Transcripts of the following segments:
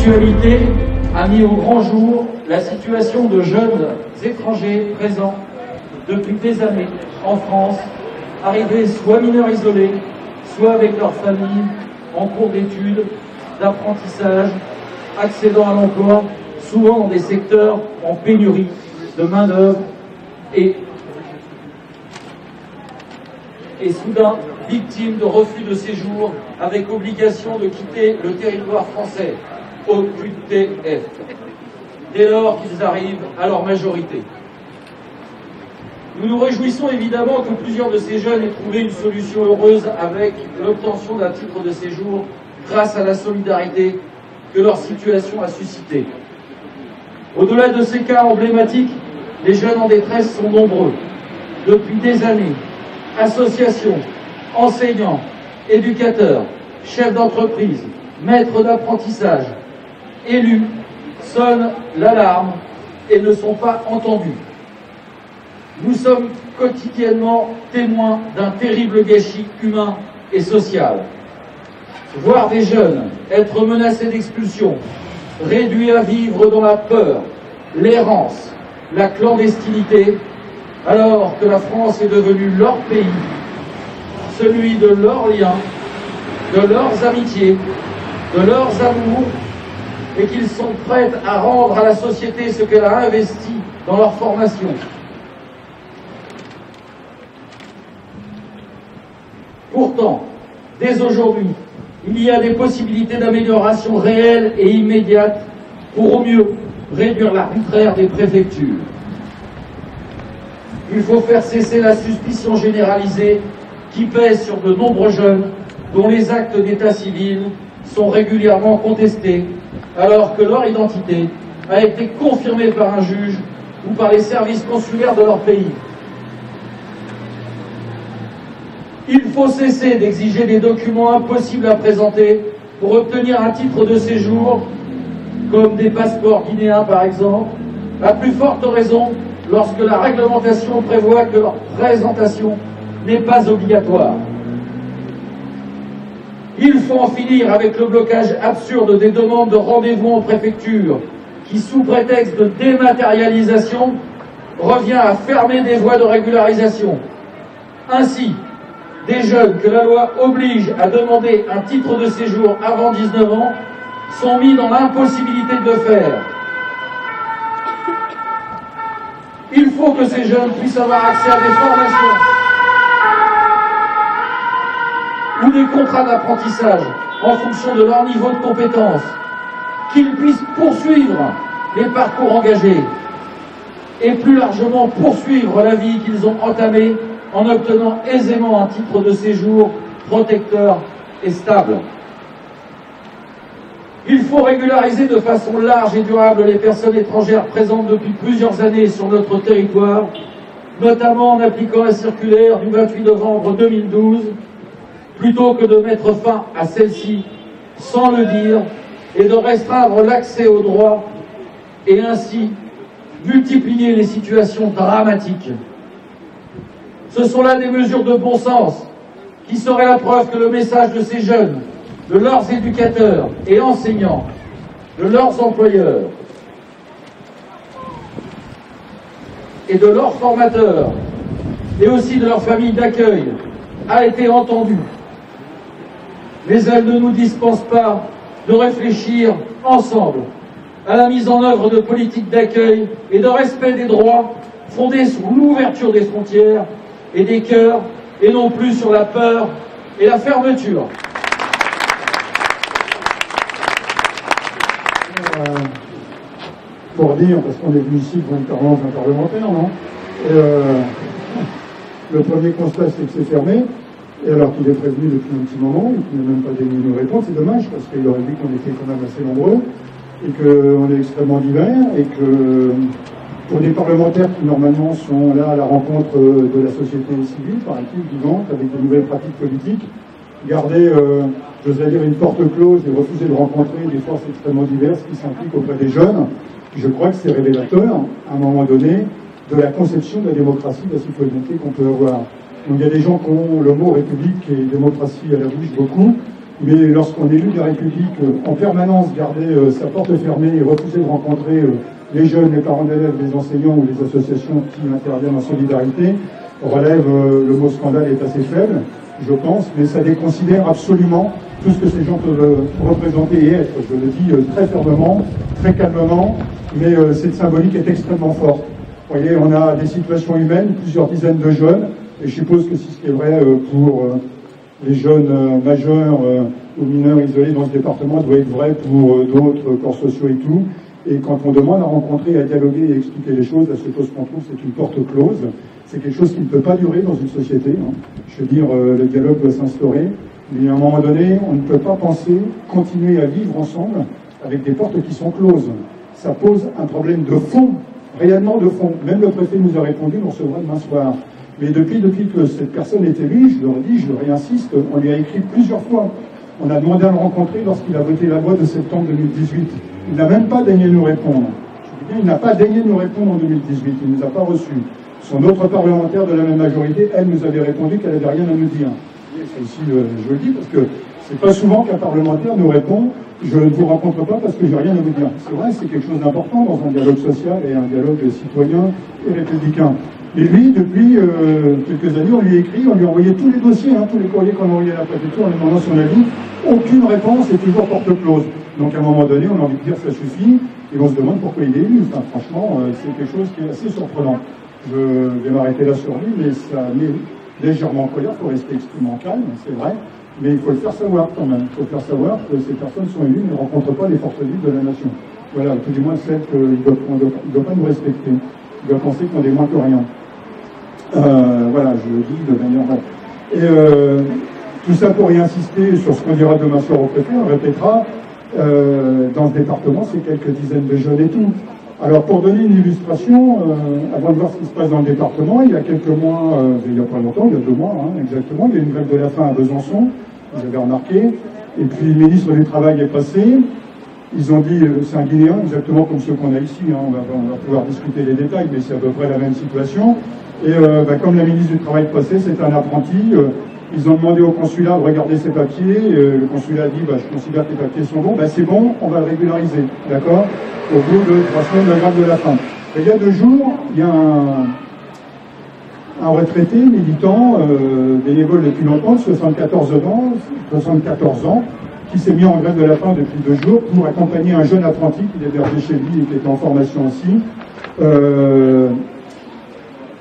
l'actualité a mis au grand jour la situation de jeunes étrangers présents depuis des années en France, arrivés soit mineurs isolés, soit avec leur famille, en cours d'études, d'apprentissage, accédant à l'emploi, souvent dans des secteurs en pénurie de main-d'œuvre et soudain victimes de refus de séjour avec obligation de quitter le territoire français, OQTF, dès lors qu'ils arrivent à leur majorité. Nous nous réjouissons évidemment que plusieurs de ces jeunes aient trouvé une solution heureuse avec l'obtention d'un titre de séjour grâce à la solidarité que leur situation a suscité. Au-delà de ces cas emblématiques, les jeunes en détresse sont nombreux. Depuis des années, associations, enseignants, éducateurs, chefs d'entreprise, maîtres d'apprentissage, élus sonnent l'alarme et ne sont pas entendus. Nous sommes quotidiennement témoins d'un terrible gâchis humain et social. Voir des jeunes être menacés d'expulsion, réduits à vivre dans la peur, l'errance, la clandestinité, alors que la France est devenue leur pays, celui de leurs liens, de leurs amitiés, de leurs amours, et qu'ils sont prêts à rendre à la société ce qu'elle a investi dans leur formation. Pourtant, dès aujourd'hui, il y a des possibilités d'amélioration réelles et immédiates pour au mieux réduire l'arbitraire des préfectures. Il faut faire cesser la suspicion généralisée qui pèse sur de nombreux jeunes dont les actes d'état civil sont régulièrement contestés alors que leur identité a été confirmée par un juge ou par les services consulaires de leur pays. Il faut cesser d'exiger des documents impossibles à présenter pour obtenir un titre de séjour, comme des passeports guinéens par exemple, à plus forte raison lorsque la réglementation prévoit que leur présentation n'est pas obligatoire. Il faut en finir avec le blocage absurde des demandes de rendez-vous en préfecture qui, sous prétexte de dématérialisation, revient à fermer des voies de régularisation. Ainsi, des jeunes que la loi oblige à demander un titre de séjour avant 19 ans sont mis dans l'impossibilité de le faire. Il faut que ces jeunes puissent avoir accès à des formations ou des contrats d'apprentissage en fonction de leur niveau de compétence, qu'ils puissent poursuivre les parcours engagés et plus largement poursuivre la vie qu'ils ont entamée en obtenant aisément un titre de séjour protecteur et stable. Il faut régulariser de façon large et durable les personnes étrangères présentes depuis plusieurs années sur notre territoire, notamment en appliquant la circulaire du 28 novembre 2012, plutôt que de mettre fin à celle-ci sans le dire et de restreindre l'accès aux droits et ainsi multiplier les situations dramatiques. Ce sont là des mesures de bon sens qui seraient la preuve que le message de ces jeunes, de leurs éducateurs et enseignants, de leurs employeurs et de leurs formateurs et aussi de leurs familles d'accueil a été entendu. Mais elle ne nous dispense pas de réfléchir ensemble à la mise en œuvre de politiques d'accueil et de respect des droits fondés sur l'ouverture des frontières et des cœurs et non plus sur la peur et la fermeture. Pour dire, parce qu'on est venu ici pour une permanence d'un parlementaire, non? Le premier constat, c'est que c'est fermé, et alors qu'il est prévenu depuis un petit moment, et qu'il n'a même pas donné une réponse, c'est dommage, parce qu'il aurait dit qu'on était quand même assez nombreux, et qu'on est extrêmement divers, et que pour des parlementaires qui normalement sont là à la rencontre de la société civile, paraît-il, vivante, avec de nouvelles pratiques politiques, garder, j'oserais dire, une porte close et refuser de rencontrer des forces extrêmement diverses qui s'impliquent auprès des jeunes, je crois que c'est révélateur, à un moment donné, de la conception de la démocratie, de la citoyenneté qu'on peut avoir. Donc il y a des gens qui ont le mot République et démocratie à la bouche beaucoup, Mais lorsqu'on est élu de la République, en permanence garder sa porte fermée et refuser de rencontrer les jeunes, les parents d'élèves, les enseignants ou les associations qui interviennent en solidarité, relève, le mot scandale est assez faible, je pense, mais ça déconsidère absolument tout ce que ces gens peuvent représenter et être. Je le dis très fermement, très calmement, mais cette symbolique est extrêmement forte. Vous voyez, on a des situations humaines, plusieurs dizaines de jeunes, et je suppose que si ce qui est vrai pour les jeunes majeurs ou mineurs isolés dans ce département doit être vrai pour d'autres corps sociaux et tout. Et quand on demande à rencontrer, à dialoguer et à expliquer les choses, la seule chose qu'on trouve, c'est une porte close. C'est quelque chose qui ne peut pas durer dans une société. Hein. Je veux dire, le dialogue doit s'instaurer, mais à un moment donné, on ne peut pas penser continuer à vivre ensemble avec des portes qui sont closes. Ça pose un problème de fond, réellement de fond. Même le préfet nous a répondu, nous recevrons demain soir. Mais depuis que cette personne est élue, je le redis, je le réinsiste, on lui a écrit plusieurs fois. On a demandé à le rencontrer lorsqu'il a voté la loi de septembre 2018. Il n'a même pas daigné nous répondre. Je veux dire, il n'a pas daigné nous répondre en 2018. Il ne nous a pas reçus. Son autre parlementaire de la même majorité, elle nous avait répondu qu'elle n'avait rien à nous dire. C'est aussi, je le dis, parce que c'est pas souvent qu'un parlementaire nous répond « je ne vous rencontre pas parce que j'ai rien à vous dire ». C'est vrai, c'est quelque chose d'important dans un dialogue social et un dialogue citoyen et républicain. Et lui, depuis quelques années, on lui a écrit, on lui a envoyé tous les dossiers, tous les courriers qu'on a envoyés à la préfecture en lui demandant son avis. Aucune réponse et toujours porte close. Donc à un moment donné, on a envie de dire ça suffit, et on se demande pourquoi il est élu. Enfin, franchement, c'est quelque chose qui est assez surprenant. Je vais m'arrêter là sur lui, mais ça met légèrement en colère, il faut rester extrêmement calme, c'est vrai, mais il faut le faire savoir quand même. Il faut faire savoir que ces personnes sont élues, mais ne rencontrent pas les forces vives de la nation. Voilà, tout du moins celles qu'il ne doit pas nous respecter. Il doit penser qu'on est moins que rien. Voilà, je le dis de manière... Et tout ça pour y insister sur ce qu'on dira demain soir au préfet, on répétera, dans ce département, c'est quelques dizaines de jeunes et tout. Alors pour donner une illustration, avant de voir ce qui se passe dans le département, il y a quelques mois, il n'y a pas longtemps, il y a 2 mois exactement, il y a eu une grève de la faim à Besançon, vous avez remarqué, et puis le ministre du Travail est passé, ils ont dit, c'est un Guinéen, exactement comme ceux qu'on a ici, on va pouvoir discuter les détails, mais c'est à peu près la même situation, et comme la ministre du Travail passait, c'est un apprenti, ils ont demandé au consulat de regarder ses papiers, le consulat a dit, je considère que les papiers sont bons, c'est bon, on va le régulariser, d'accord, au bout de 3 semaines de la grève de la faim. Et il y a 2 jours, il y a un retraité, militant, bénévole depuis longtemps, de 74 ans, qui s'est mis en grève de la faim depuis 2 jours pour accompagner un jeune apprenti qu'il hébergeait chez lui et qui était en formation aussi.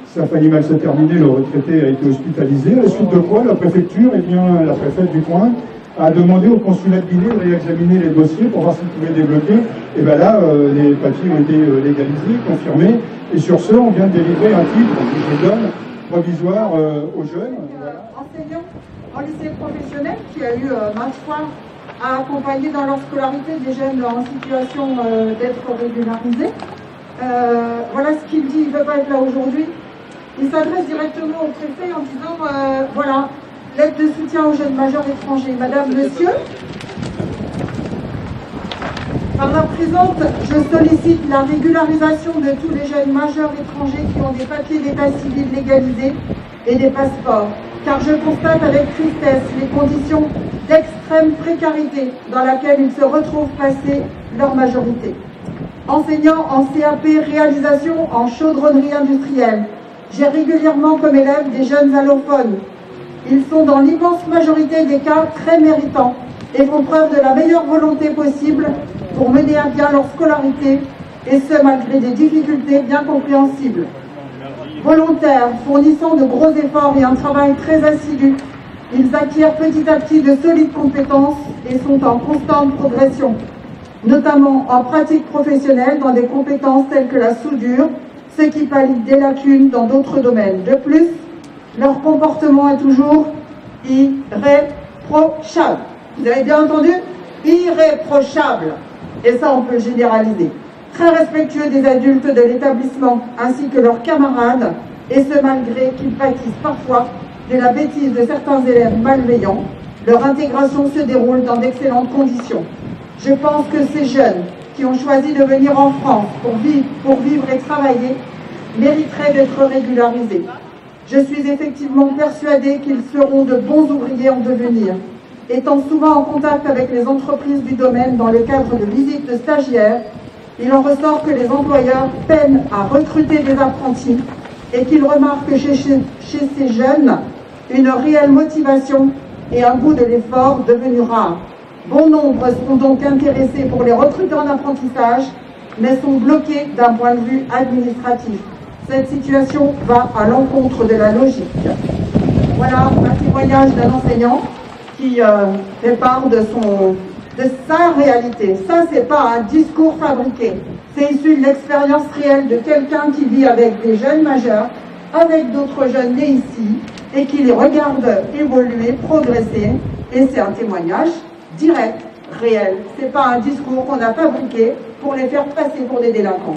Ça a failli mal se terminer, le retraité a été hospitalisé, à la suite de quoi la préfecture, la préfète du coin, a demandé au consulat de Guinée de réexaminer les dossiers pour voir s'ils pouvaient débloquer. Et là, les papiers ont été légalisés, confirmés, et sur ce, on vient de délivrer un titre, je donne, provisoire aux jeunes. Voilà. Enseignant en lycée professionnel qui a eu maintes fois à accompagner dans leur scolarité des jeunes en situation d'être régularisés. Voilà ce qu'il dit, il ne veut pas être là aujourd'hui. Il s'adresse directement au préfet en disant voilà, l'aide de soutien aux jeunes majeurs étrangers. Madame, monsieur, par la présente, je sollicite la régularisation de tous les jeunes majeurs étrangers qui ont des papiers d'état civil légalisés et des passeports, car je constate avec tristesse les conditions d'extrême précarité dans laquelle ils se retrouvent passés leur majorité. Enseignant en CAP réalisation en chaudronnerie industrielle, j'ai régulièrement comme élèves des jeunes allophones. Ils sont dans l'immense majorité des cas très méritants et font preuve de la meilleure volonté possible pour mener à bien leur scolarité, et ce malgré des difficultés bien compréhensibles. Volontaires, fournissant de gros efforts et un travail très assidu, ils acquièrent petit à petit de solides compétences et sont en constante progression, notamment en pratique professionnelle dans des compétences telles que la soudure, ce qui pallie des lacunes dans d'autres domaines. De plus, leur comportement est toujours irréprochable. Vous avez bien entendu? Irréprochable. Et ça, on peut généraliser. Très respectueux des adultes de l'établissement ainsi que leurs camarades, et ce malgré qu'ils pâtissent parfois de la bêtise de certains élèves malveillants. Leur intégration se déroule dans d'excellentes conditions. Je pense que ces jeunes qui ont choisi de venir en France pour vivre et travailler mériteraient d'être régularisés. Je suis effectivement persuadée qu'ils seront de bons ouvriers en devenir. étant souvent en contact avec les entreprises du domaine dans le cadre de visites de stagiaires, il en ressort que les employeurs peinent à recruter des apprentis et qu'ils remarquent chez ces jeunes une réelle motivation et un goût de l'effort devenu rare. Bon nombre sont donc intéressés pour les recruter en apprentissage, mais sont bloqués d'un point de vue administratif. Cette situation va à l'encontre de la logique. Voilà un témoignage d'un enseignant qui fait part de sa réalité. Ça, c'est pas un discours fabriqué. C'est issu de l'expérience réelle de quelqu'un qui vit avec des jeunes majeurs, avec d'autres jeunes nés ici, et qui les regarde évoluer, progresser. Et c'est un témoignage direct, réel. C'est pas un discours qu'on a fabriqué pour les faire passer pour des délinquants.